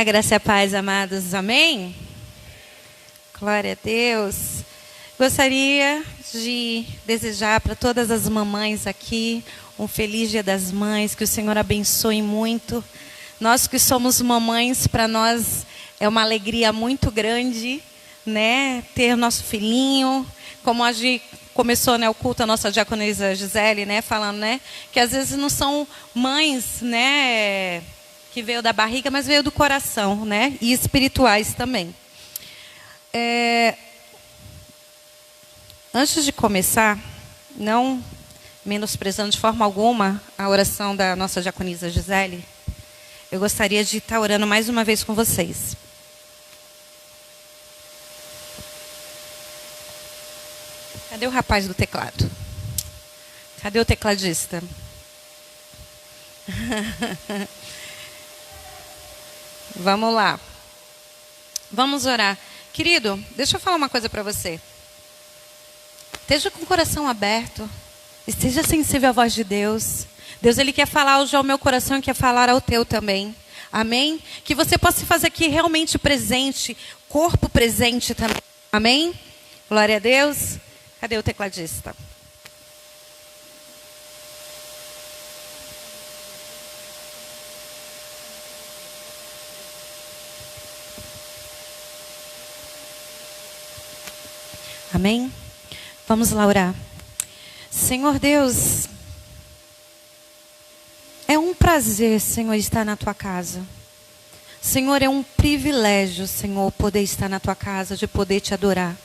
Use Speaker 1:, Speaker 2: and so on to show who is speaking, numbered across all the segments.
Speaker 1: A graça e a paz, amados. Amém? Glória a Deus. Gostaria de desejar para todas as mamães aqui um feliz Dia das Mães, que o Senhor abençoe muito. Nós que somos mamães, para nós é uma alegria muito grande, né? Ter nosso filhinho, como a gente começou, né, o culto, a nossa diaconisa Gisele, né, falando, né, que às vezes não são mães, né, que veio da barriga, mas veio do coração, né, e espirituais também. Antes de começar, não menosprezando de forma alguma a oração da nossa diaconisa Gisele, eu gostaria de estar orando mais uma vez com vocês. Cadê o rapaz do teclado? Cadê o tecladista? Vamos lá. Vamos orar. Querido, deixa eu falar uma coisa para você. Esteja com o coração aberto. Esteja sensível à voz de Deus. Deus, Ele quer falar hoje ao meu coração e quer falar ao teu também. Amém? Que você possa fazer aqui realmente presente, corpo presente também. Amém? Glória a Deus. Cadê o tecladista? Amém? Vamos lá orar. Senhor Deus, é um prazer, Senhor, estar na Tua casa. Senhor, é um privilégio, Senhor, poder estar na Tua casa, de poder Te adorar.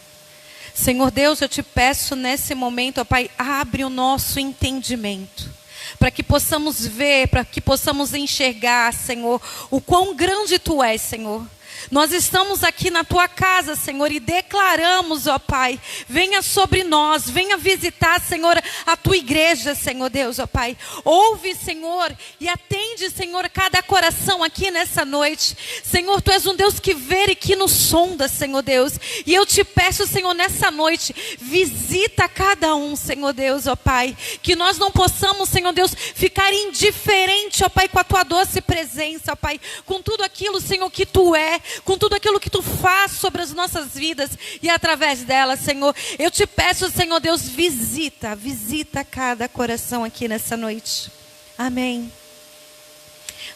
Speaker 1: Senhor Deus, eu Te peço nesse momento, ó Pai, abre o nosso entendimento. Para que possamos ver, para que possamos enxergar, Senhor, o quão grande Tu és, Senhor. Nós estamos aqui na Tua casa, Senhor, e declaramos, ó Pai, venha sobre nós, venha visitar, Senhor, a Tua igreja, Senhor Deus, ó Pai. Ouve, Senhor, e atende, Senhor, cada coração aqui nessa noite. Senhor, Tu és um Deus que vê e que nos sonda, Senhor Deus. E eu Te peço, Senhor, nessa noite, visita cada um, Senhor Deus, ó Pai. Que nós não possamos, Senhor Deus, ficar indiferente, ó Pai, com a Tua doce presença, ó Pai. Com tudo aquilo, Senhor, que Tu é. Com tudo aquilo que Tu faz sobre as nossas vidas e através delas, Senhor. Eu Te peço, Senhor Deus, visita cada coração aqui nessa noite. Amém.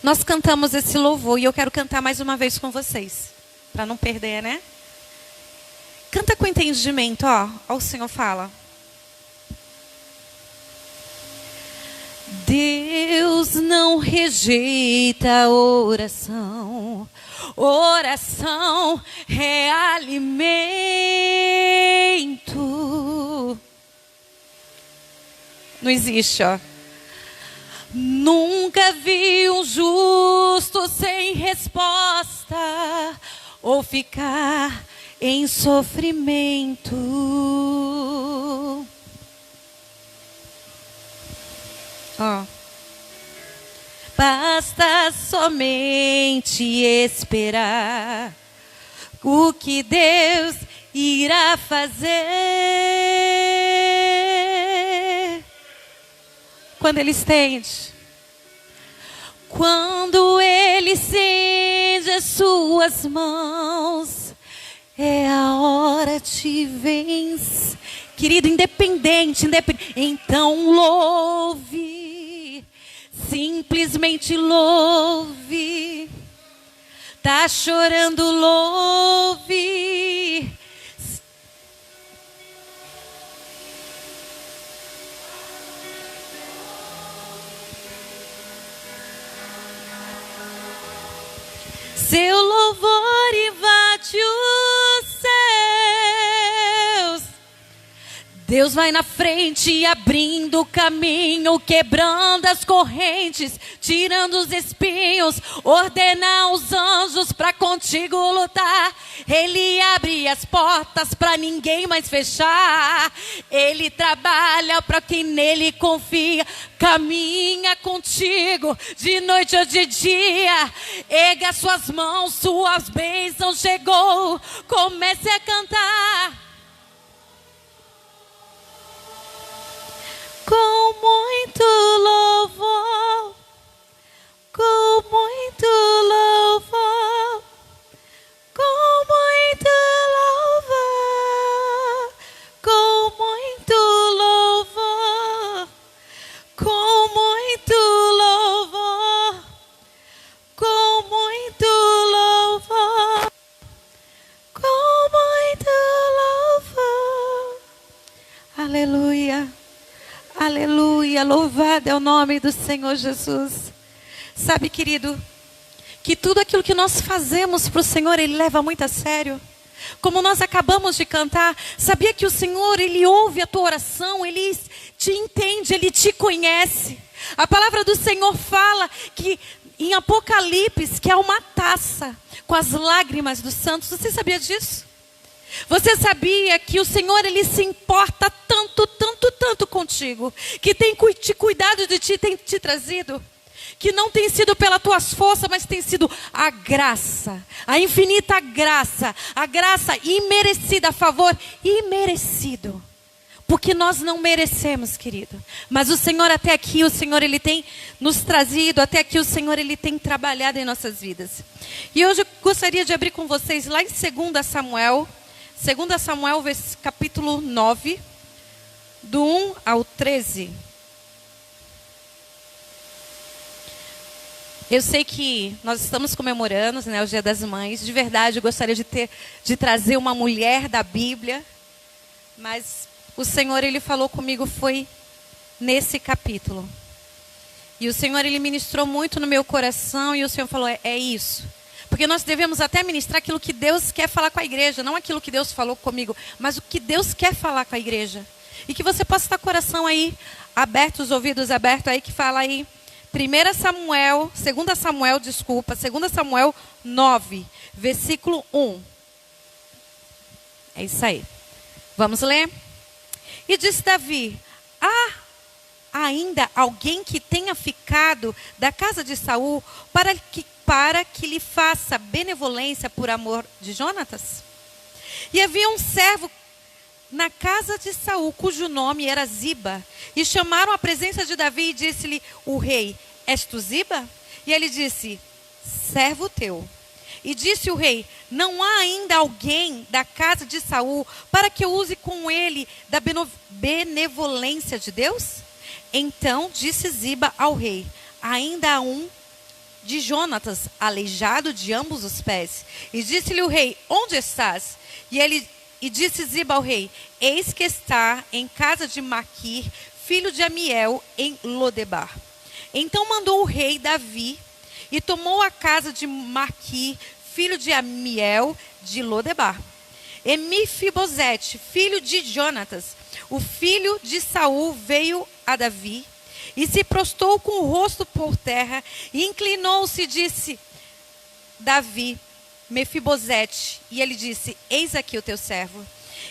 Speaker 1: Nós cantamos esse louvor e eu quero cantar mais uma vez com vocês, para não perder, né? Canta com entendimento, ó. Ó, o Senhor fala. Deus não rejeita a oração. Oração é alimento. Não existe, ó. Nunca vi um justo sem resposta ou ficar em sofrimento. Ó. Basta somente esperar o que Deus irá fazer. Quando Ele estende, quando Ele estende as suas mãos, é a hora de vencer. Querido, independente, então louve. Simplesmente louve. Tá chorando, louve. Seu louvor invade os céus. Deus vai na frente, abrindo o caminho, quebrando as correntes, tirando os espinhos, ordena aos anjos para contigo lutar. Ele abre as portas para ninguém mais fechar. Ele trabalha para quem nele confia. Caminha contigo de noite ou de dia. Erga suas mãos, suas bênçãos chegou. Comece a cantar. Com muito louvor, com muito louvor, Aleluia, louvado é o nome do Senhor Jesus. Sabe, querido, que tudo aquilo que nós fazemos para o Senhor, Ele leva muito a sério. Como nós acabamos de cantar, sabia que o Senhor, Ele ouve a tua oração, Ele te entende, Ele te conhece. A palavra do Senhor fala que em Apocalipse, que há uma taça com as lágrimas dos santos. Você sabia disso? Você sabia que o Senhor, Ele se importa tanto, tanto, tanto contigo, que tem te cuidado de ti, tem te trazido? Que não tem sido pelas tuas forças, mas tem sido a graça, a infinita graça, a graça imerecida, a favor imerecido. Porque nós não merecemos, querido. Mas o Senhor até aqui, o Senhor Ele tem nos trazido, até aqui o Senhor Ele tem trabalhado em nossas vidas. E hoje eu gostaria de abrir com vocês lá em 2 Samuel, capítulo 9, do 1 ao 13. Eu sei que nós estamos comemorando, né, o Dia das Mães. De verdade, eu gostaria de trazer uma mulher da Bíblia. Mas o Senhor, Ele falou comigo, foi nesse capítulo. E o Senhor, Ele ministrou muito no meu coração. E o Senhor falou, é isso. Porque nós devemos até ministrar aquilo que Deus quer falar com a igreja. Não aquilo que Deus falou comigo, mas o que Deus quer falar com a igreja. E que você possa estar com o coração aí aberto, os ouvidos abertos aí, que fala aí. 2 Samuel 9, versículo 1. É isso aí. Vamos ler? E disse Davi, há ainda alguém que tenha ficado da casa de Saul para que lhe faça benevolência por amor de Jonatas? E havia um servo na casa de Saul, cujo nome era Ziba, e chamaram à presença de Davi e disse-lhe o rei, és tu Ziba? E ele disse, servo teu. E disse o rei, não há ainda alguém da casa de Saul para que eu use com ele da benevolência de Deus? Então disse Ziba ao rei, ainda há um de Jonatas, aleijado de ambos os pés. E disse-lhe o rei, onde estás? E disse Ziba ao rei, eis que está em casa de Maquir, filho de Amiel, em Lodebar. Então mandou o rei Davi e tomou a casa de Maquir, filho de Amiel, de Lodebar. E Mefibosete, filho de Jonatas, o filho de Saul, veio a Davi e se prostrou com o rosto por terra e inclinou-se e disse, Davi, Mefibosete, e ele disse, eis aqui o teu servo.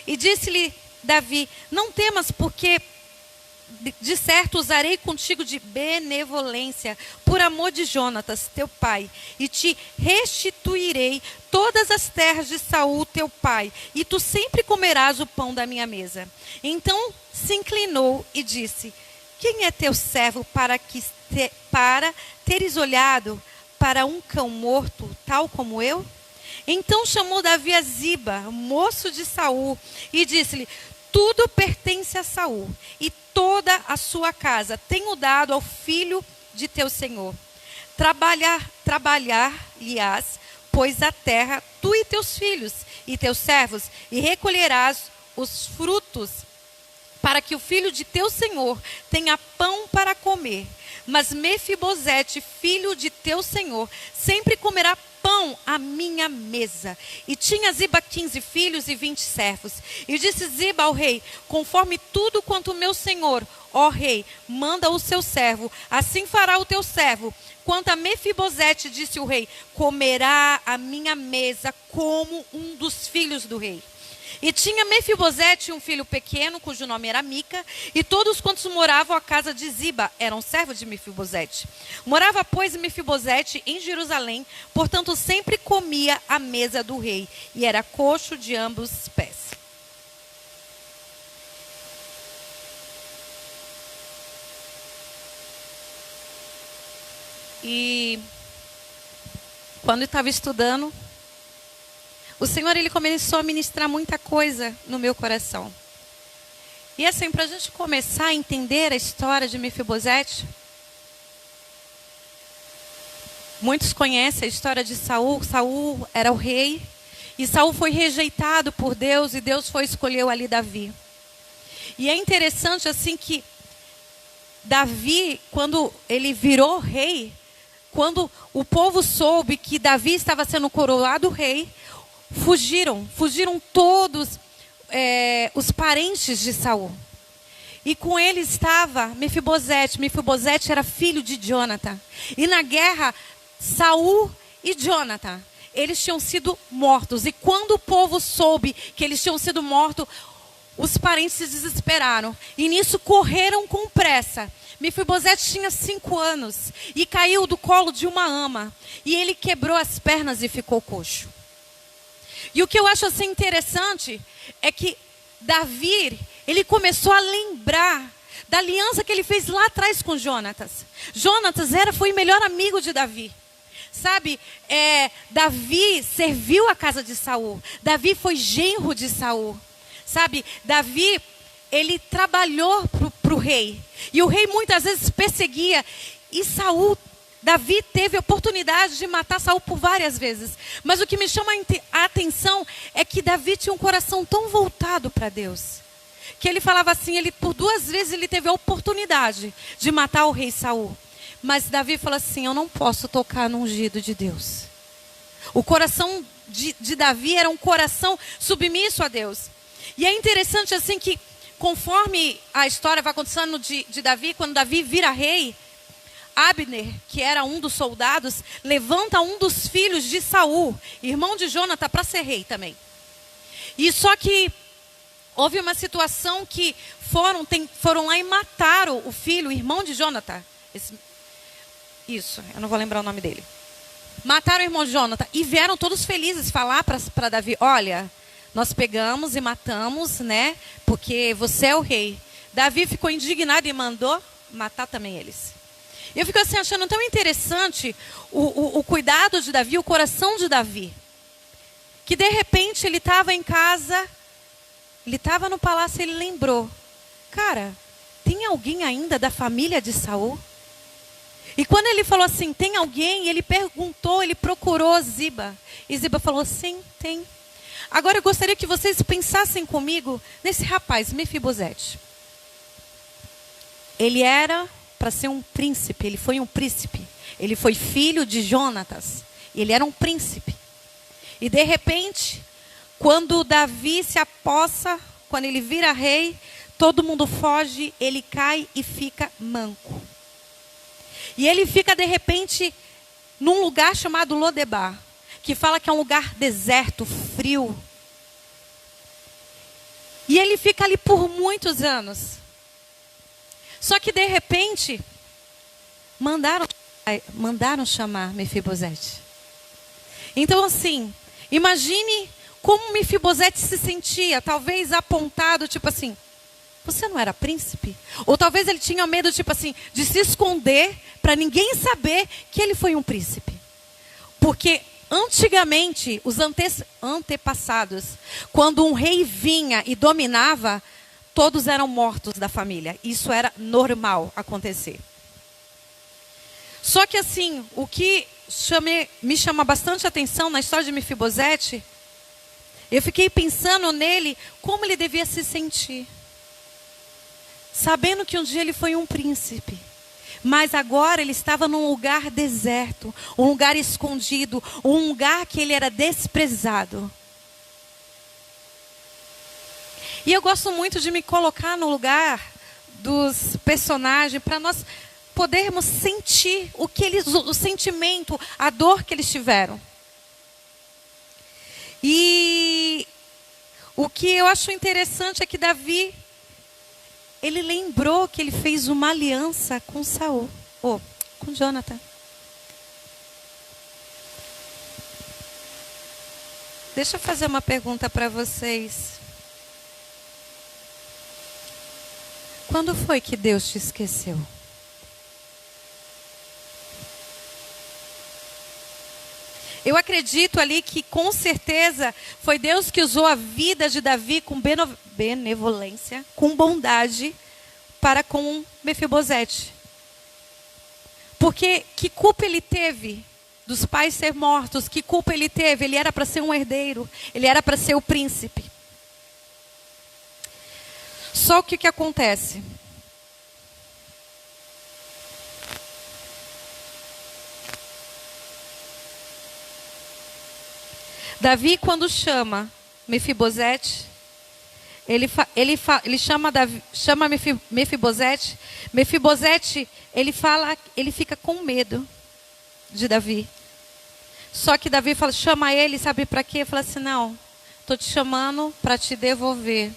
Speaker 1: E disse-lhe Davi, não temas, porque de certo usarei contigo de benevolência, por amor de Jonatas, teu pai, e te restituirei todas as terras de Saul, teu pai, e tu sempre comerás o pão da minha mesa. Então se inclinou e disse, quem é teu servo para teres olhado para um cão morto, tal como eu? Então chamou Davi a Ziba, moço de Saul, e disse-lhe, tudo pertence a Saul, e toda a sua casa tenho dado ao filho de teu senhor. Trabalhar-lhe-ás, pois a terra, tu e teus filhos, e teus servos, e recolherás os frutos, para que o filho de teu senhor tenha pão para comer. Mas Mefibosete, filho de teu senhor, sempre comerá pão à minha mesa. E tinha Ziba 15 filhos e 20 servos. E disse Ziba ao rei, conforme tudo quanto o meu senhor, ó rei, manda o seu servo, assim fará o teu servo. Quanto a Mefibosete, disse o rei, comerá à minha mesa como um dos filhos do rei. E tinha Mefibosete um filho pequeno, cujo nome era Mica, e todos quantos moravam à casa de Ziba eram servos de Mefibosete. Morava, pois, Mefibosete em Jerusalém, portanto sempre comia à mesa do rei, e era coxo de ambos os pés. E quando eu estava estudando, o Senhor, Ele começou a ministrar muita coisa no meu coração. E assim, para a gente começar a entender a história de Mefibosete, muitos conhecem a história de Saul. Saul era o rei, e Saul foi rejeitado por Deus, e Deus escolheu ali Davi. E é interessante assim que Davi, quando ele virou rei, quando o povo soube que Davi estava sendo coroado rei, fugiram todos os parentes de Saul. E com ele estava Mefibosete. Mefibosete era filho de Jonatã. E na guerra, Saul e Jonatã, eles tinham sido mortos. E quando o povo soube que eles tinham sido mortos, os parentes se desesperaram. E nisso correram com pressa. Mefibosete tinha 5 anos e caiu do colo de uma ama. E ele quebrou as pernas e ficou coxo. E o que eu acho assim interessante é que Davi, ele começou a lembrar da aliança que ele fez lá atrás com Jonatas. Jonatas foi o melhor amigo de Davi. Sabe, Davi serviu a casa de Saul. Davi foi genro de Saul. Sabe, Davi, ele trabalhou para o rei. E o rei muitas vezes perseguia. E Davi teve a oportunidade de matar Saul por várias vezes. Mas o que me chama a atenção é que Davi tinha um coração tão voltado para Deus, que ele falava assim, por 2 vezes ele teve a oportunidade de matar o rei Saul. Mas Davi falou assim, eu não posso tocar no ungido de Deus. O coração de Davi era um coração submisso a Deus. E é interessante assim que, conforme a história vai acontecendo de Davi, quando Davi vira rei, Abner, que era um dos soldados, levanta um dos filhos de Saul, irmão de Jonatã, para ser rei também. E só que houve uma situação que foram lá e mataram o filho, o irmão de Jonatã. Eu não vou lembrar o nome dele. Mataram o irmão de Jonatã e vieram todos felizes falar para Davi, olha, nós pegamos e matamos, né? Porque você é o rei. Davi ficou indignado e mandou matar também eles. Eu fico assim achando tão interessante o cuidado de Davi, o coração de Davi. Que de repente ele estava em casa, ele estava no palácio e ele lembrou. Cara, tem alguém ainda da família de Saul? E quando ele falou assim, tem alguém? Ele perguntou, ele procurou Ziba. E Ziba falou, sim, tem. Agora eu gostaria que vocês pensassem comigo nesse rapaz, Mefibosete. Ele era para ser um príncipe, ele foi um príncipe. Ele foi filho de Jonatas. Ele era um príncipe. E de repente, quando Davi se apossa, quando ele vira rei, todo mundo foge, ele cai e fica manco. E ele fica de repente num lugar chamado Lodebar, que fala que é um lugar deserto, frio. E ele fica ali por muitos anos. Só que de repente, mandaram chamar Mefibosete. Então assim, imagine como Mefibosete se sentia, talvez apontado, tipo assim, você não era príncipe? Ou talvez ele tinha medo, tipo assim, de se esconder para ninguém saber que ele foi um príncipe. Porque antigamente, os antepassados, quando um rei vinha e dominava, todos eram mortos da família. Isso era normal acontecer. Só que assim, o que me chama bastante atenção na história de Mefibosete, eu fiquei pensando nele, como ele devia se sentir. Sabendo que um dia ele foi um príncipe. Mas agora ele estava num lugar deserto, um lugar escondido, um lugar que ele era desprezado. E eu gosto muito de me colocar no lugar dos personagens para nós podermos sentir o sentimento, a dor que eles tiveram. E o que eu acho interessante é que Davi, ele lembrou que ele fez uma aliança com Saul, com Jonatã. Deixa eu fazer uma pergunta para vocês. Quando foi que Deus te esqueceu? Eu acredito ali que com certeza foi Deus que usou a vida de Davi com benevolência, com bondade para com Mefibosete. Porque que culpa ele teve dos pais ser mortos? Que culpa ele teve? Ele era para ser um herdeiro, ele era para ser o príncipe. Só que o que acontece? Davi, quando chama Mefibosete, ele chama Mefibosete. Mefibosete, ele fica com medo de Davi. Só que Davi chama ele, sabe para quê? Fala assim, não, estou te chamando para te devolver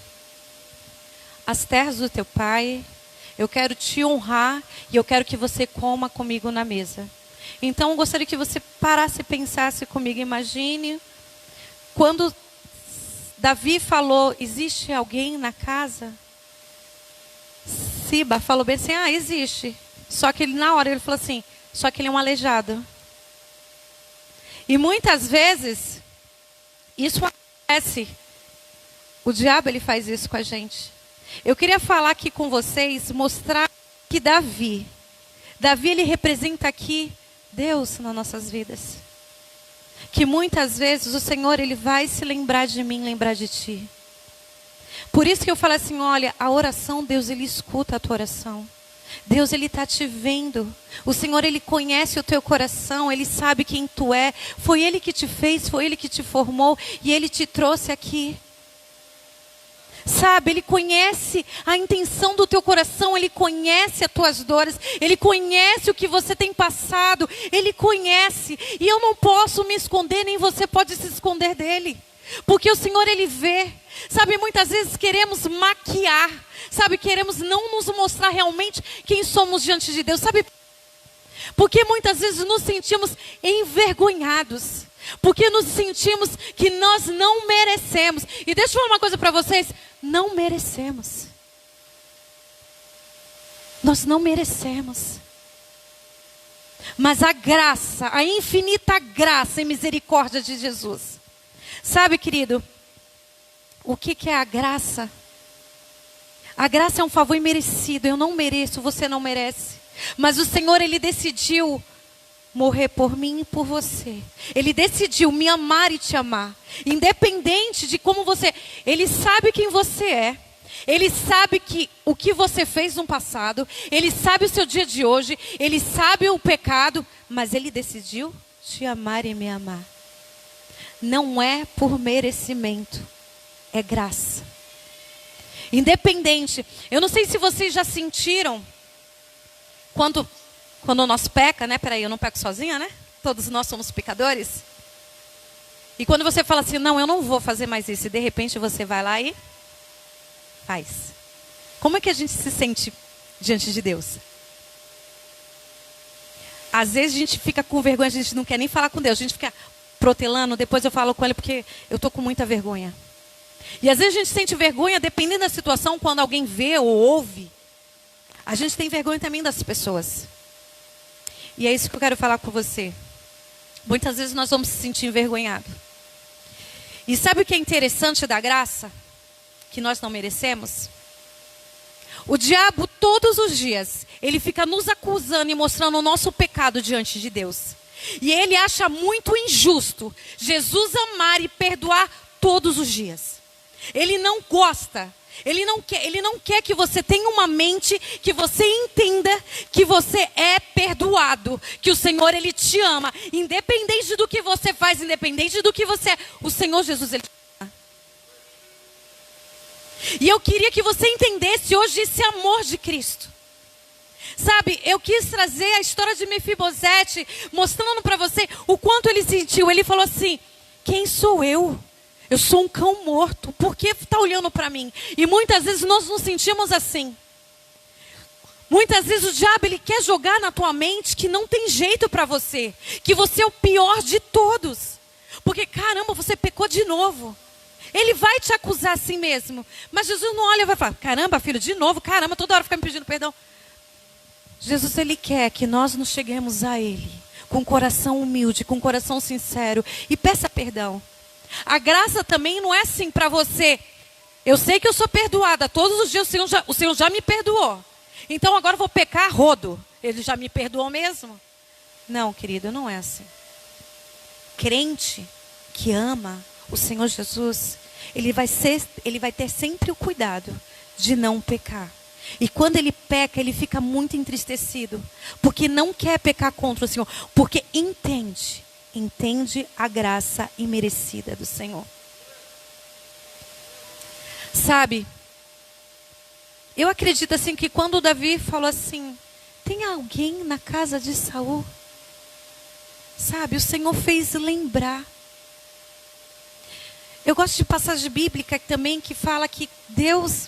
Speaker 1: as terras do teu pai. Eu quero te honrar e eu quero que você coma comigo na mesa. Então, eu gostaria que você parasse e pensasse comigo. Imagine quando Davi falou, existe alguém na casa? Siba falou bem assim, existe. Só que na hora ele falou assim, só que ele é um aleijado. E muitas vezes, isso acontece. O diabo, ele faz isso com a gente. Eu queria falar aqui com vocês, mostrar que Davi, ele representa aqui Deus nas nossas vidas. Que muitas vezes o Senhor, ele vai se lembrar de mim, lembrar de ti. Por isso que eu falo assim, olha, a oração, Deus, ele escuta a tua oração. Deus, ele está te vendo. O Senhor, ele conhece o teu coração, ele sabe quem tu é. Foi ele que te fez, foi ele que te formou e ele te trouxe aqui. Sabe, ele conhece a intenção do teu coração, ele conhece as tuas dores, ele conhece o que você tem passado, ele conhece. E eu não posso me esconder, nem você pode se esconder dele. Porque o Senhor, ele vê. Sabe, muitas vezes queremos maquiar. Sabe, queremos não nos mostrar realmente quem somos diante de Deus. Sabe, porque muitas vezes nos sentimos envergonhados. Porque nos sentimos que nós não merecemos. E deixa eu falar uma coisa para vocês. Não merecemos. Nós não merecemos. Mas a graça, a infinita graça e misericórdia de Jesus. Sabe, querido, o que é a graça? A graça é um favor imerecido. Eu não mereço, você não merece. Mas o Senhor, ele decidiu morrer por mim e por você. Ele decidiu me amar e te amar. Independente de como você... Ele sabe quem você é. Ele sabe o que você fez no passado. Ele sabe o seu dia de hoje. Ele sabe o pecado. Mas ele decidiu te amar e me amar. Não é por merecimento. É graça. Independente. Eu não sei se vocês já sentiram quando nós peca, né? Peraí, eu não peco sozinha, né? Todos nós somos pecadores. E quando você fala assim, não, eu não vou fazer mais isso. E de repente você vai lá e faz. Como é que a gente se sente diante de Deus? Às vezes a gente fica com vergonha, a gente não quer nem falar com Deus. A gente fica protelando, depois eu falo com ele porque eu estou com muita vergonha. E às vezes a gente sente vergonha, dependendo da situação, quando alguém vê ou ouve. A gente tem vergonha também das pessoas. E é isso que eu quero falar com você. Muitas vezes nós vamos se sentir envergonhados. E sabe o que é interessante da graça? Que nós não merecemos? O diabo, todos os dias, ele fica nos acusando e mostrando o nosso pecado diante de Deus. E ele acha muito injusto Jesus amar e perdoar todos os dias. Ele não gosta. Ele não quer que você tenha uma mente, que você entenda que você é perdoado, que o Senhor, ele te ama, independente do que você faz, independente do que você é, o Senhor Jesus, ele te ama. E eu queria que você entendesse hoje esse amor de Cristo. Sabe, eu quis trazer a história de Mefibosete, mostrando para você o quanto ele sentiu. Ele falou assim, quem sou eu? Eu sou um cão morto, por que está olhando para mim? E muitas vezes nós nos sentimos assim. Muitas vezes o diabo, ele quer jogar na tua mente que não tem jeito para você. Que você é o pior de todos. Porque caramba, você pecou de novo. Ele vai te acusar assim mesmo. Mas Jesus não olha e vai falar, caramba filho, de novo, caramba, toda hora fica me pedindo perdão. Jesus, ele quer que nós nos cheguemos a ele. Com coração humilde, com coração sincero. E peça perdão. A graça também não é assim para você. Eu sei que eu sou perdoada. Todos os dias o Senhor já me perdoou. Então agora eu vou pecar a rodo. Ele já me perdoou mesmo? Não, querido, não é assim. Crente que ama o Senhor Jesus, ele vai ter sempre o cuidado de não pecar. E quando ele peca, ele fica muito entristecido. Porque não quer pecar contra o Senhor. Porque entende entende a graça imerecida do Senhor. Sabe, eu acredito assim que quando Davi falou assim, tem alguém na casa de Saul? Sabe, o Senhor fez lembrar. Eu gosto de passagem bíblica também que fala que Deus,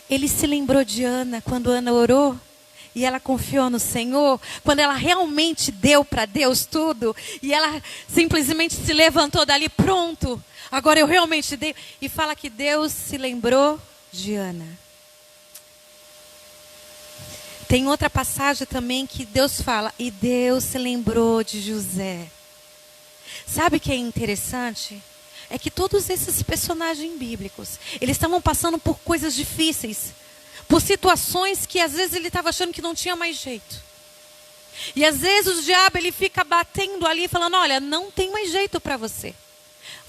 Speaker 1: Ele se lembrou de Ana quando Ana orou. E ela confiou no Senhor, quando ela realmente deu para Deus tudo. E ela simplesmente se levantou dali, pronto. Agora eu realmente dei. E fala que Deus se lembrou de Ana. Tem outra passagem também que Deus fala, e Deus se lembrou de José. Sabe o que é interessante? É que todos esses personagens bíblicos, eles estavam passando por coisas difíceis. Por situações que às vezes ele estava achando que não tinha mais jeito. E às vezes o diabo ele fica batendo ali, falando, olha, não tem mais jeito para você.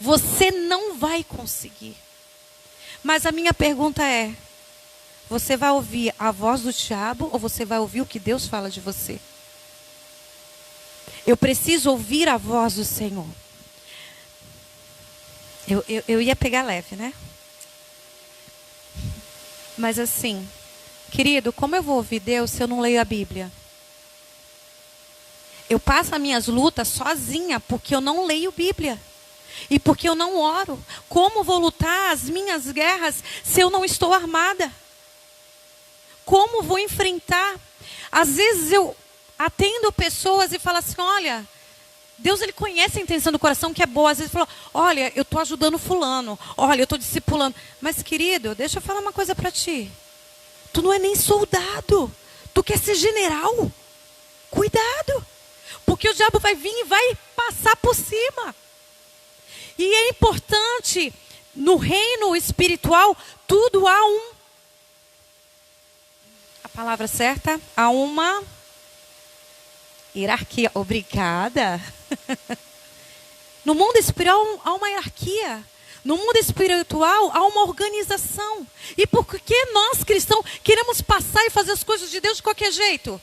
Speaker 1: Você não vai conseguir. Mas a minha pergunta é, você vai ouvir a voz do diabo ou você vai ouvir o que Deus fala de você? Eu preciso ouvir a voz do Senhor. Eu ia pegar leve, né? Mas assim, querido, como eu vou ouvir Deus se eu não leio a Bíblia? Eu passo as minhas lutas sozinha porque eu não leio Bíblia. E porque eu não oro. Como vou lutar as minhas guerras se eu não estou armada? Como vou enfrentar? Às vezes eu atendo pessoas e falo assim, olha, Deus ele conhece a intenção do coração que é boa. Às vezes ele fala, olha, eu estou ajudando fulano. Olha, eu estou discipulando. Mas querido, deixa eu falar uma coisa para ti. Tu não é nem soldado. Tu quer ser general. Cuidado. Porque o diabo vai vir e vai passar por cima. E é importante, no reino espiritual, tudo há a palavra certa, há uma hierarquia. Obrigada. No mundo espiritual há uma hierarquia. No mundo espiritual há uma organização. E por que nós cristãos queremos passar e fazer as coisas de Deus de qualquer jeito?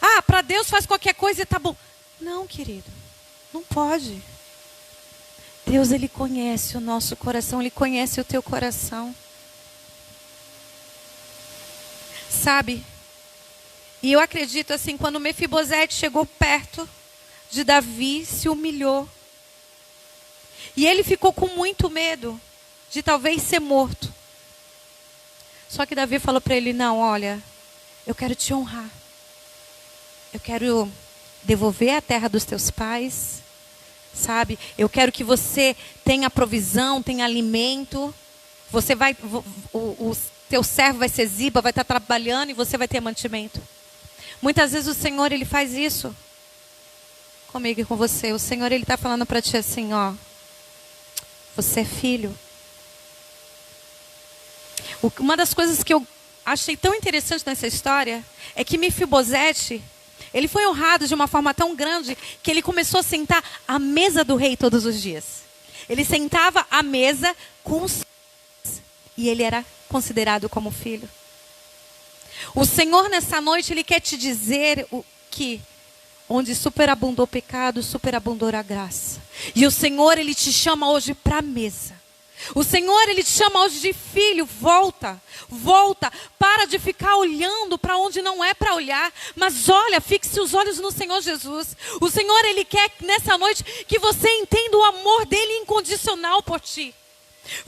Speaker 1: Ah, para Deus faz qualquer coisa e tá bom. Não, querido. Não pode. Deus, Ele conhece o nosso coração. Ele conhece o teu coração. Sabe? E eu acredito assim, quando Mefibosete chegou perto de Davi, se humilhou. E ele ficou com muito medo de talvez ser morto. Só que Davi falou para ele, não, olha, eu quero te honrar. Eu quero devolver a terra dos teus pais, sabe? Eu quero que você tenha provisão, tenha alimento. Você vai, o teu servo vai ser Ziba, vai estar trabalhando e você vai ter mantimento. Muitas vezes o Senhor, Ele faz isso comigo e com você. O Senhor, Ele está falando para ti assim, ó. Você é filho. Uma das coisas que eu achei tão interessante nessa história é que Mefibosete, ele foi honrado de uma forma tão grande que ele começou a sentar à mesa do rei todos os dias. Ele sentava à mesa com os filhos e ele era considerado como filho. O Senhor nessa noite, Ele quer te dizer que onde superabundou o pecado, superabundou a graça. E o Senhor, Ele te chama hoje para a mesa. O Senhor, Ele te chama hoje de filho, volta, volta. Para de ficar olhando para onde não é para olhar, mas olha, fixe os olhos no Senhor Jesus. O Senhor, Ele quer nessa noite que você entenda o amor dEle incondicional por ti.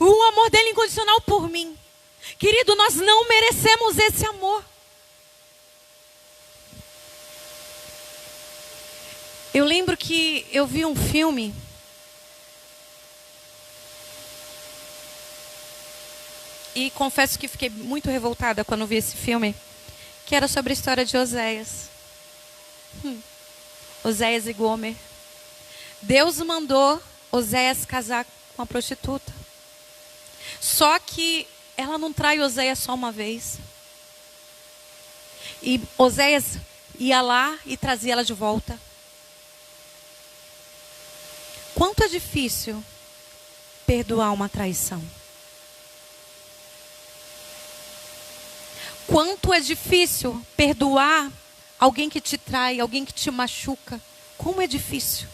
Speaker 1: O amor dEle incondicional por mim. Querido, nós não merecemos esse amor. Eu lembro que eu vi um filme e confesso que fiquei muito revoltada quando vi esse filme, que era sobre a história de Oséias. Oséias e Gomer. Deus mandou Oséias casar com uma prostituta. Só que ela não trai Oséias só uma vez. E Oséias ia lá e trazia ela de volta. Quanto é difícil perdoar uma traição? Quanto é difícil perdoar alguém que te trai, alguém que te machuca, Como é difícil.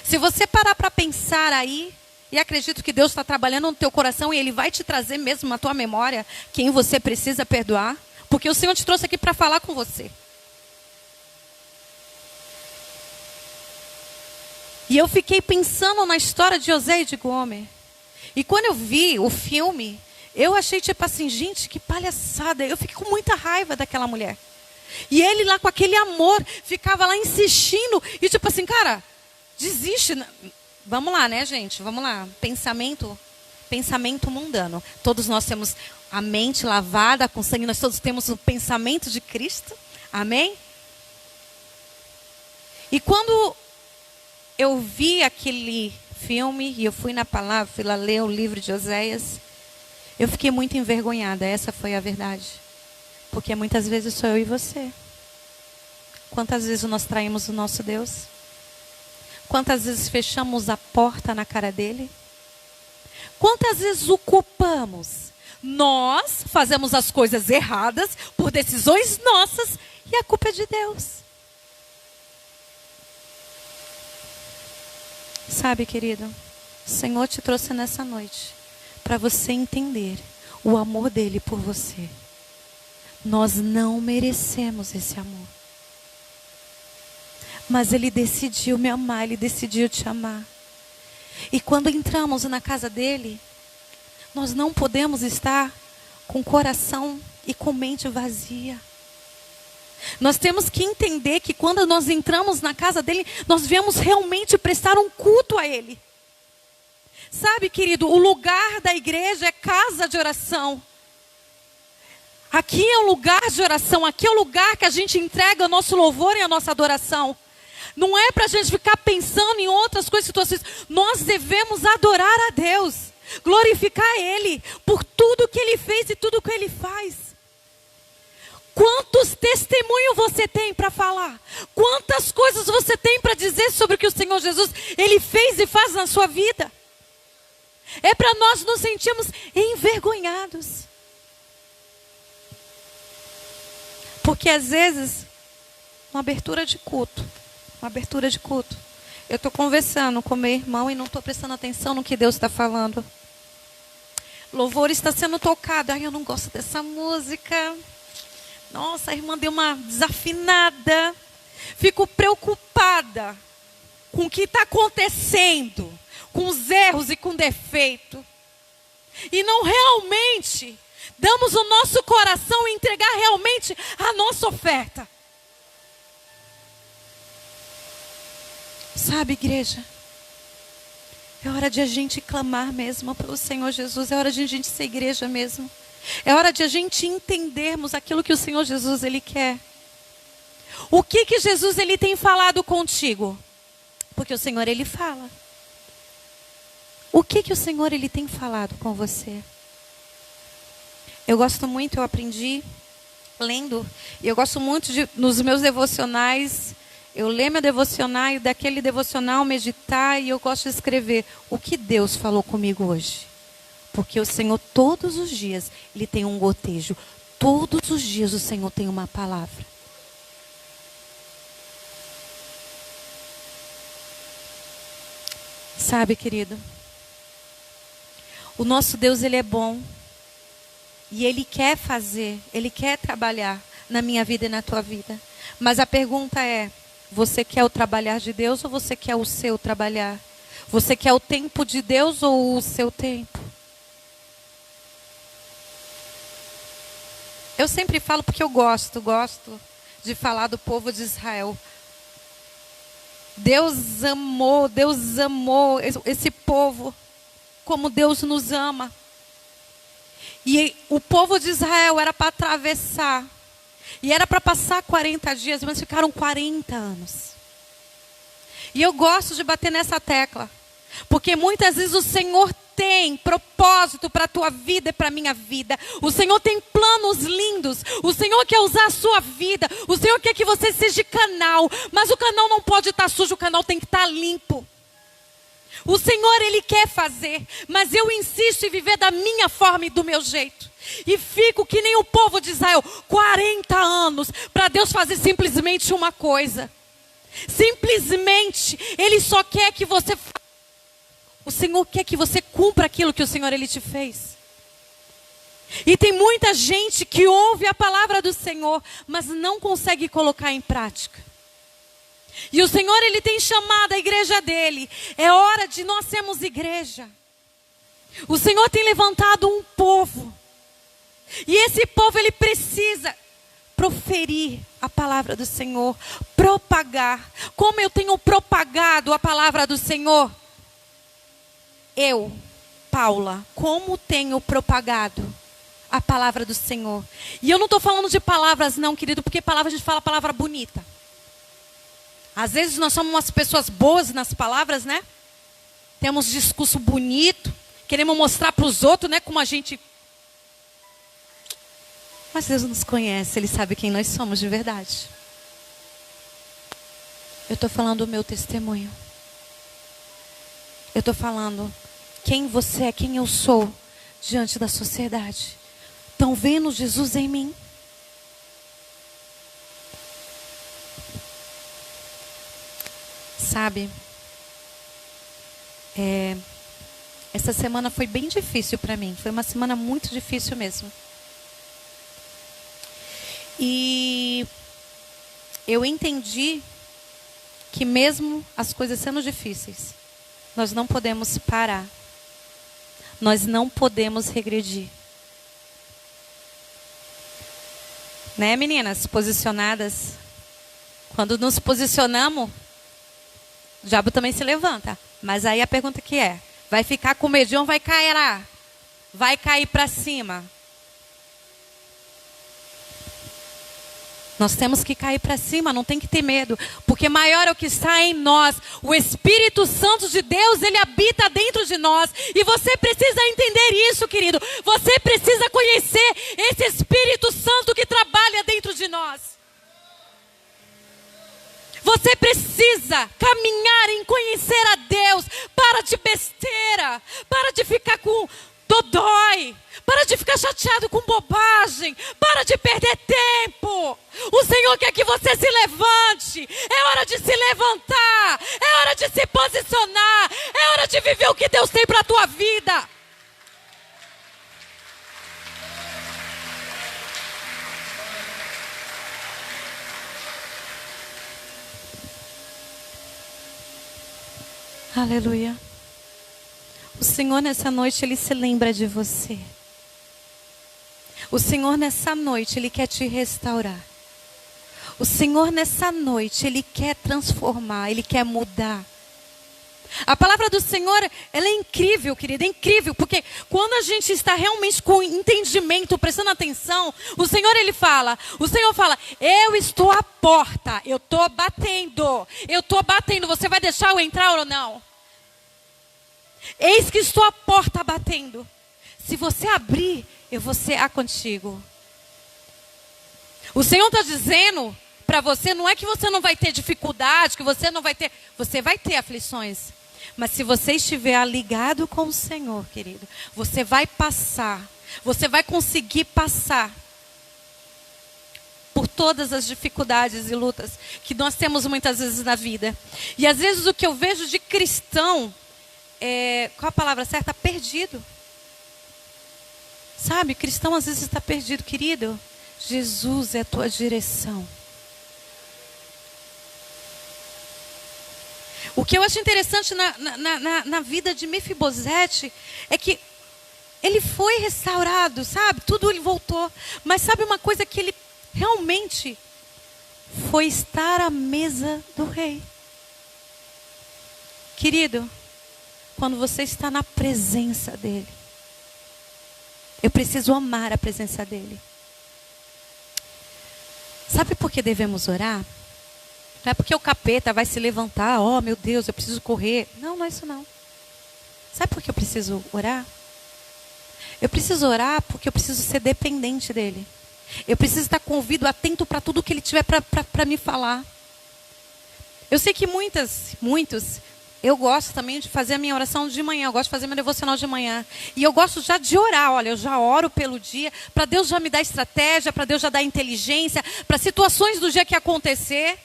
Speaker 1: Se você parar para pensar aí, e acredito que Deus está trabalhando no teu coração e Ele vai te trazer mesmo na tua memória quem você precisa perdoar, porque o Senhor te trouxe aqui para falar com você. E eu fiquei pensando na história de José e de Gomer. E quando eu vi o filme, eu achei tipo assim, gente, que palhaçada. Eu fiquei com muita raiva daquela mulher. E ele lá com aquele amor, ficava lá insistindo. E tipo assim, cara, desiste. Vamos lá, né, gente? Vamos lá. Pensamento mundano. Todos nós temos a mente lavada com sangue. Nós todos temos o pensamento de Cristo. Amém? E quando eu vi aquele filme, e eu fui na palavra, fui lá ler o livro de Oséias, eu fiquei muito envergonhada. Essa foi a verdade. Porque muitas vezes sou eu e você. Quantas vezes nós traímos o nosso Deus? Quantas vezes fechamos a porta na cara dele? Quantas vezes o culpamos? Nós fazemos as coisas erradas por decisões nossas e a culpa é de Deus. Sabe, querido, o Senhor te trouxe nessa noite para você entender o amor dele por você. Nós não merecemos esse amor. Mas Ele decidiu me amar, Ele decidiu te amar. E quando entramos na casa dele, nós não podemos estar com coração e com mente vazia. Nós temos que entender que quando nós entramos na casa dele, nós viemos realmente prestar um culto a ele. Sabe, querido, o lugar da igreja é casa de oração. Aqui é um lugar de oração, aqui é o lugar que a gente entrega o nosso louvor e a nossa adoração. Não é para a gente ficar pensando em outras coisas, situações. Nós devemos adorar a Deus, glorificar Ele por tudo que Ele fez e tudo que Ele faz. Quantos testemunhos você tem para falar? Quantas coisas você tem para dizer sobre o que o Senhor Jesus, Ele fez e faz na sua vida? É para nós nos sentirmos envergonhados. Porque às vezes, uma abertura de culto, eu estou conversando com meu irmão e não estou prestando atenção no que Deus está falando. Louvor está sendo tocado. Ai, eu não gosto dessa música. Nossa, a irmã deu uma desafinada. Fico preocupada com o que está acontecendo, com os erros e com defeito. E não realmente damos o nosso coração e entregar realmente a nossa oferta. Sabe, igreja, é hora de a gente clamar mesmo pelo Senhor Jesus. É hora de a gente ser igreja mesmo. É hora de a gente entendermos aquilo que o Senhor Jesus, Ele quer. O que Jesus, Ele tem falado contigo? Porque o Senhor, Ele fala. O que o Senhor, Ele tem falado com você? Eu gosto muito, eu aprendi lendo. E eu gosto muito nos meus devocionais, eu ler meu devocional e daquele devocional meditar, e eu gosto de escrever o que Deus falou comigo hoje. Porque o Senhor todos os dias, Ele tem um gotejo. Todos os dias o Senhor tem uma palavra. Sabe, querido, o nosso Deus, Ele é bom. E Ele quer fazer, Ele quer trabalhar na minha vida e na tua vida. Mas a pergunta é, você quer o trabalhar de Deus ou você quer o seu trabalhar? Você quer o tempo de Deus ou o seu tempo? Eu sempre falo porque eu gosto de falar do povo de Israel. Deus amou esse povo como Deus nos ama. E o povo de Israel era para atravessar. E era para passar 40 dias, mas ficaram 40 anos. E eu gosto de bater nessa tecla. Porque muitas vezes o Senhor tem propósito para a tua vida e para a minha vida. O Senhor tem planos lindos. O Senhor quer usar a sua vida. O Senhor quer que você seja canal. Mas o canal não pode estar sujo, o canal tem que estar limpo. O Senhor, Ele quer fazer, mas eu insisto em viver da minha forma e do meu jeito. E fico que nem o povo de Israel, 40 anos, para Deus fazer simplesmente uma coisa. Simplesmente, Ele só quer que você... O Senhor quer que você cumpra aquilo que o Senhor, Ele te fez. E tem muita gente que ouve a palavra do Senhor, mas não consegue colocar em prática. E o Senhor, Ele tem chamado a igreja dEle. É hora de nós sermos igreja. O Senhor tem levantado um povo. E esse povo, ele precisa proferir a palavra do Senhor, propagar. Como eu tenho propagado a palavra do Senhor? Eu, Paula, como tenho propagado a palavra do Senhor? E eu não estou falando de palavras não, querido, porque palavra a gente fala palavra bonita. Às vezes nós somos umas pessoas boas nas palavras, né? Temos discurso bonito, queremos mostrar para os outros, né, como a gente... Mas Deus nos conhece, Ele sabe quem nós somos de verdade. Eu estou falando o meu testemunho. Eu estou falando quem você é, quem eu sou diante da sociedade. Estão vendo Jesus em mim? Sabe, essa semana foi bem difícil para mim. Foi uma semana muito difícil mesmo. E eu entendi que mesmo as coisas sendo difíceis, nós não podemos parar. Nós não podemos regredir. Né, meninas? Posicionadas. Quando nos posicionamos, o diabo também se levanta. Mas aí a pergunta que é: vai ficar com medo ou vai cair? Vai cair para cima? Nós temos que cair para cima, não tem que ter medo. Porque maior é o que está em nós. O Espírito Santo de Deus, Ele habita dentro de nós. E você precisa entender isso, querido. Você precisa conhecer esse Espírito Santo que trabalha dentro de nós. Você precisa caminhar em conhecer a Deus. Para de besteira. Para de ficar com dodói. Para de ficar chateado com bobagem. Para de perder tempo. O Senhor quer que você se levante. É hora de se levantar. É hora de se posicionar. É hora de viver o que Deus tem para a tua vida. Aleluia. O Senhor nessa noite, Ele se lembra de você. O Senhor nessa noite, Ele quer te restaurar. O Senhor nessa noite, Ele quer transformar, Ele quer mudar. A palavra do Senhor, ela é incrível, querida, é incrível. Porque quando a gente está realmente com entendimento, prestando atenção, o Senhor fala, eu estou à porta, eu estou batendo, você vai deixar eu entrar ou não? Eis que estou à porta batendo. Se você abrir, eu vou cear contigo. O Senhor está dizendo para você, não é que você não vai ter dificuldade, que você não vai ter, você vai ter aflições. Mas se você estiver ligado com o Senhor, querido, você vai passar, você vai conseguir passar por todas as dificuldades e lutas que nós temos muitas vezes na vida. E às vezes o que eu vejo de cristão, qual a palavra certa? Perdido. Sabe, cristão às vezes está perdido, querido. Jesus é a tua direção. O que eu acho interessante na vida de Mefibosete é que ele foi restaurado, sabe? Tudo ele voltou. Mas sabe uma coisa que ele realmente foi estar à mesa do rei. Querido, quando você está na presença dele, eu preciso amar a presença dele. Sabe por que devemos orar? Não é porque o capeta vai se levantar, oh meu Deus, eu preciso correr. Não, não é isso não. Sabe por que eu preciso orar? Eu preciso orar porque eu preciso ser dependente dele. Eu preciso estar com o ouvido atento para tudo que ele tiver para me falar. Eu sei que muitos, eu gosto também de fazer a minha oração de manhã, eu gosto de fazer meu devocional de manhã. E eu gosto já de orar, olha, eu já oro pelo dia, para Deus já me dar estratégia, para Deus já dar inteligência, para situações do dia que acontecer.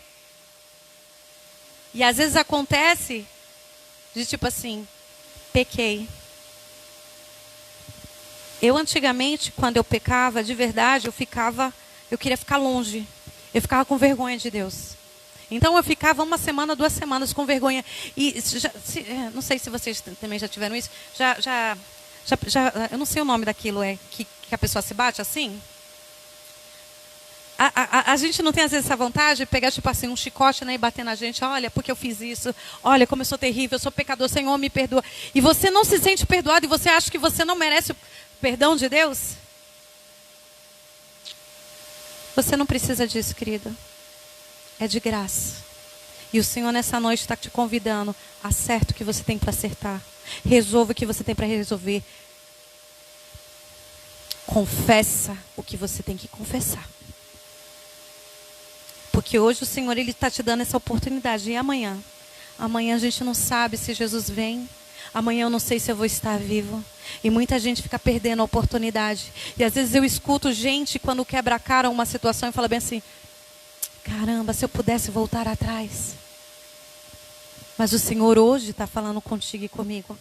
Speaker 1: E às vezes acontece de tipo assim, pequei. Eu antigamente, quando eu pecava, de verdade, eu queria ficar longe. Eu ficava com vergonha de Deus. Então eu ficava 1 semana, 2 semanas com vergonha. E não sei se vocês também já tiveram isso. Eu não sei o nome daquilo, que a pessoa se bate assim. A gente não tem às vezes essa vontade de pegar tipo assim um chicote, né, e bater na gente. Olha, porque eu fiz isso. Olha como eu sou terrível, eu sou pecador, Senhor, me perdoa. E você não se sente perdoado e você acha que você não merece o perdão de Deus? Você não precisa disso, querido. É de graça. E o Senhor nessa noite está te convidando. Acerta o que você tem para acertar. Resolva o que você tem para resolver. Confessa o que você tem que confessar. Porque hoje o Senhor está te dando essa oportunidade. E amanhã? Amanhã a gente não sabe se Jesus vem. Amanhã eu não sei se eu vou estar vivo. E muita gente fica perdendo a oportunidade. E às vezes eu escuto gente quando quebra a cara uma situação e fala bem assim: caramba, se eu pudesse voltar atrás. Mas o Senhor hoje está falando contigo e comigo.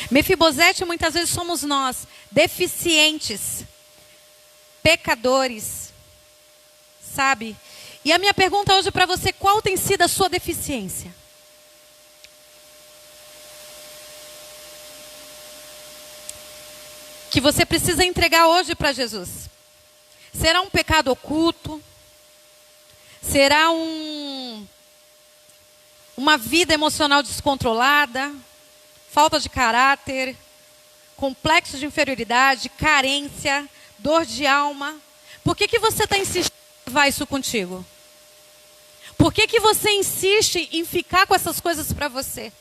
Speaker 1: Mefibosete muitas vezes somos nós, deficientes, pecadores, sabe? E a minha pergunta hoje para você: qual tem sido a sua deficiência? Que você precisa entregar hoje para Jesus. Será um pecado oculto? Será uma vida emocional descontrolada? Falta de caráter? Complexo de inferioridade? Carência? Dor de alma? Por que você está insistindo em levar isso contigo? Por que você insiste em ficar com essas coisas para você?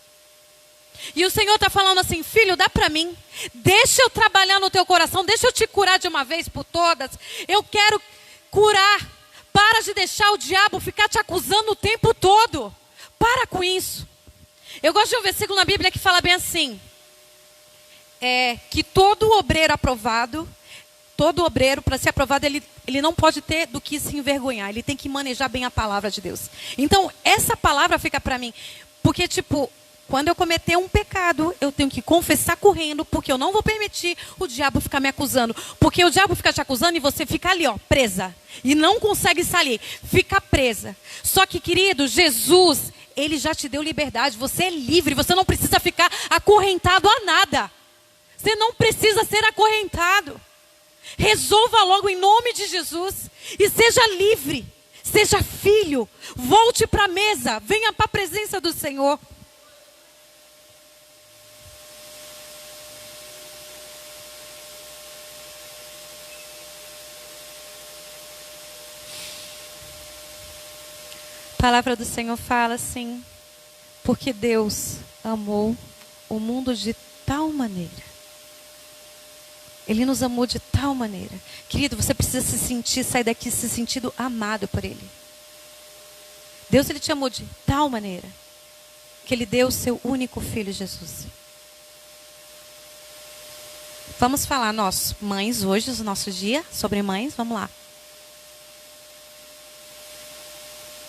Speaker 1: E o Senhor está falando assim: filho, dá para mim. Deixa eu trabalhar no teu coração. Deixa eu te curar de uma vez por todas. Eu quero curar. Para de deixar o diabo ficar te acusando o tempo todo. Para com isso. Eu gosto de um versículo na Bíblia que fala bem assim: que todo obreiro aprovado, todo obreiro, para ser aprovado, ele não pode ter do que se envergonhar. Ele tem que manejar bem a palavra de Deus. Então, essa palavra fica para mim. Porque, tipo, quando eu cometer um pecado, eu tenho que confessar correndo, porque eu não vou permitir o diabo ficar me acusando. Porque o diabo fica te acusando e você fica ali, ó, presa. E não consegue sair. Fica presa. Só que, querido, Jesus, ele já te deu liberdade. Você é livre. Você não precisa ficar acorrentado a nada. Você não precisa ser acorrentado. Resolva logo em nome de Jesus. E seja livre. Seja filho. Volte para a mesa. Venha para a presença do Senhor. A palavra do Senhor fala assim: porque Deus amou o mundo de tal maneira. Ele nos amou de tal maneira. Querido, você precisa se sentir, sair daqui se sentindo amado por Ele. Deus, Ele te amou de tal maneira que Ele deu o seu único filho, Jesus. Vamos falar, nós, mães, hoje, o nosso dia, sobre mães, vamos lá.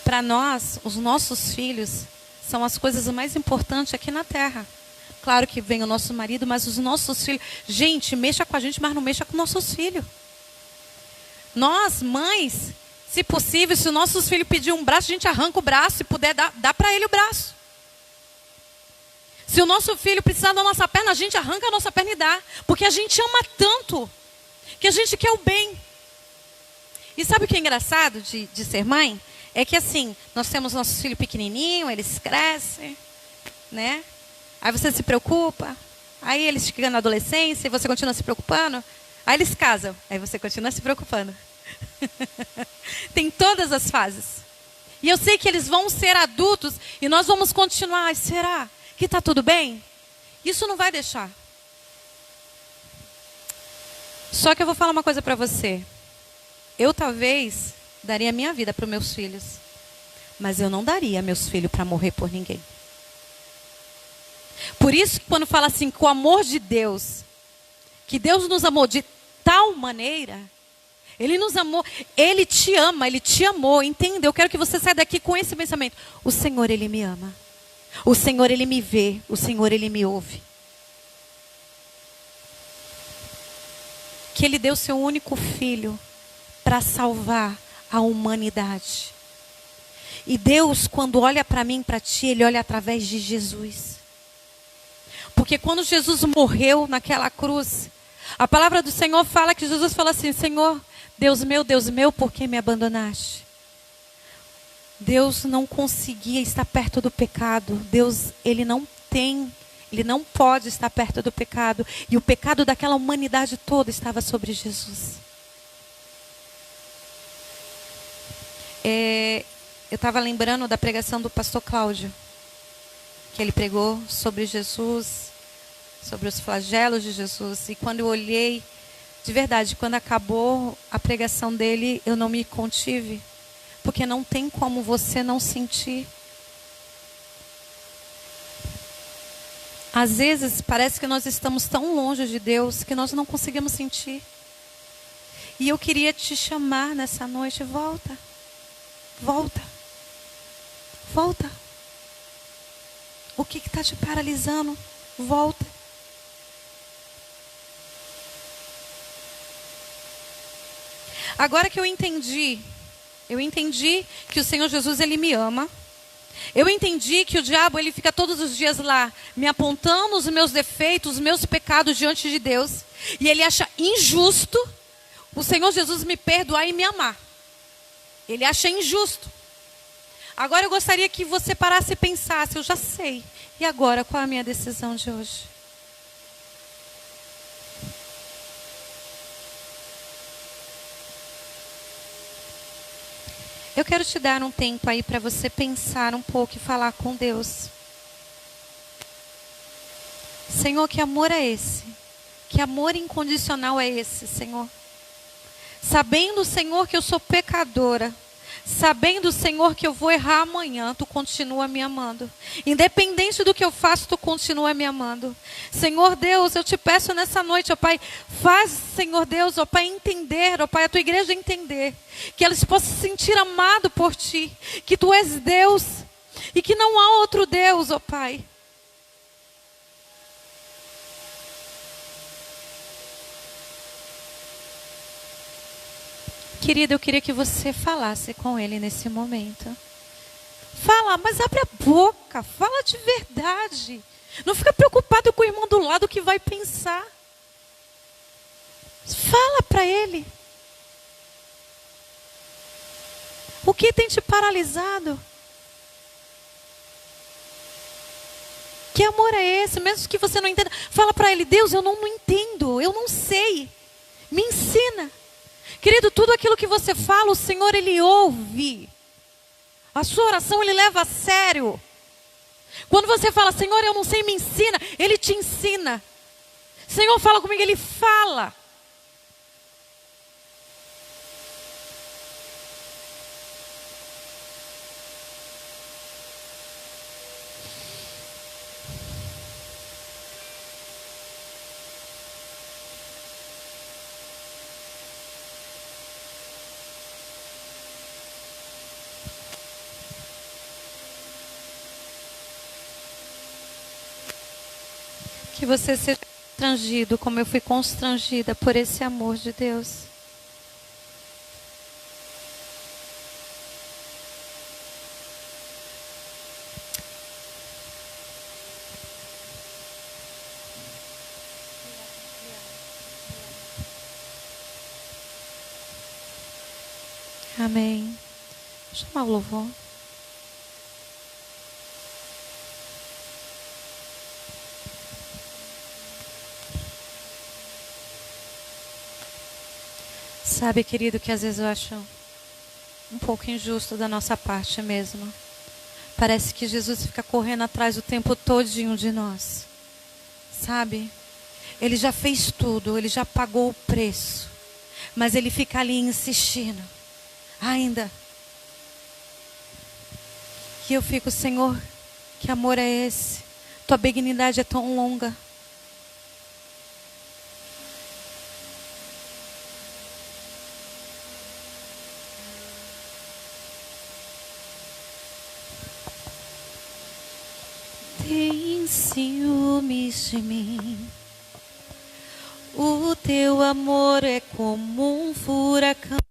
Speaker 1: Para nós, os nossos filhos são as coisas mais importantes aqui na terra. Claro que vem o nosso marido, mas os nossos filhos... Gente, mexa com a gente, mas não mexa com nossos filhos. Nós, mães, se possível, se os nossos filhos pedirem um braço, a gente arranca o braço. Se puder, dá para ele o braço. Se o nosso filho precisar da nossa perna, a gente arranca a nossa perna e dá. Porque a gente ama tanto, que a gente quer o bem. E sabe o que é engraçado de ser mãe? É que assim, nós temos nossos filhos pequenininhos, eles crescem, né? Aí você se preocupa, aí eles chegam na adolescência e você continua se preocupando. Aí eles casam, aí você continua se preocupando. Tem todas as fases. E eu sei que eles vão ser adultos e nós vamos continuar. Será que está tudo bem? Isso não vai deixar. Só que eu vou falar uma coisa para você. Eu talvez daria minha vida para os meus filhos. Mas eu não daria meus filhos para morrer por ninguém. Por isso que quando fala assim, com o amor de Deus, que Deus nos amou de tal maneira, Ele nos amou, Ele te ama, Ele te amou, entenda? Eu quero que você saia daqui com esse pensamento. O Senhor, Ele me ama. O Senhor, Ele me vê. O Senhor, Ele me ouve. Que Ele deu seu único filho para salvar a humanidade. E Deus, quando olha para mim, para ti, Ele olha através de Jesus. Porque quando Jesus morreu naquela cruz, a palavra do Senhor fala que Jesus fala assim: Senhor, Deus meu, por que me abandonaste? Deus não conseguia estar perto do pecado. Deus, Ele não pode estar perto do pecado. E o pecado daquela humanidade toda estava sobre Jesus. Eu estava lembrando da pregação do pastor Cláudio, que ele pregou sobre Jesus, sobre os flagelos de Jesus. E quando eu olhei, de verdade, quando acabou a pregação dele, eu não me contive, porque não tem como você não sentir. Às vezes parece que nós estamos tão longe de Deus que nós não conseguimos sentir. E eu queria te chamar nessa noite: volta, volta, volta. O que está te paralisando? Volta. Agora que eu entendi que o Senhor Jesus, Ele me ama. Eu entendi que o diabo, ele fica todos os dias lá, me apontando os meus defeitos, os meus pecados diante de Deus. E ele acha injusto o Senhor Jesus me perdoar e me amar. Ele acha injusto. Agora eu gostaria que você parasse e pensasse: eu já sei. E agora, qual é a minha decisão de hoje? Eu quero te dar um tempo aí para você pensar um pouco e falar com Deus. Senhor, que amor é esse? Que amor incondicional é esse, Senhor? Sabendo, Senhor, que eu sou pecadora. Sabendo, Senhor, que eu vou errar amanhã, Tu continua me amando. Independente do que eu faço, Tu continua me amando. Senhor Deus, eu Te peço nessa noite, ó Pai, faz, Senhor Deus, ó Pai, entender, ó Pai, a Tua igreja entender, que eles possam se sentir amados por Ti, que Tu és Deus e que não há outro Deus, ó Pai. Querida, eu queria que você falasse com Ele nesse momento. Fala, mas abre a boca, fala de verdade. Não fica preocupado com o irmão do lado que vai pensar. Fala para Ele. O que tem te paralisado? Que amor é esse? Mesmo que você não entenda, fala para Ele: Deus, eu não entendo, eu não sei. Me ensina. Querido, tudo aquilo que você fala, o Senhor, Ele ouve. A sua oração, Ele leva a sério. Quando você fala: Senhor, eu não sei, me ensina, Ele te ensina. Senhor, fala comigo, Ele fala. Que você seja constrangido como eu fui constrangida por esse amor de Deus. Amém. Vou chamar o louvor. Sabe, querido, que às vezes eu acho um pouco injusto da nossa parte mesmo. Parece que Jesus fica correndo atrás o tempo todinho de nós. Sabe? Ele já fez tudo, Ele já pagou o preço. Mas Ele fica ali insistindo. Ainda. E eu fico: Senhor, que amor é esse? Tua benignidade é tão longa. tem ciúmes de mim. O teu amor é como um furacão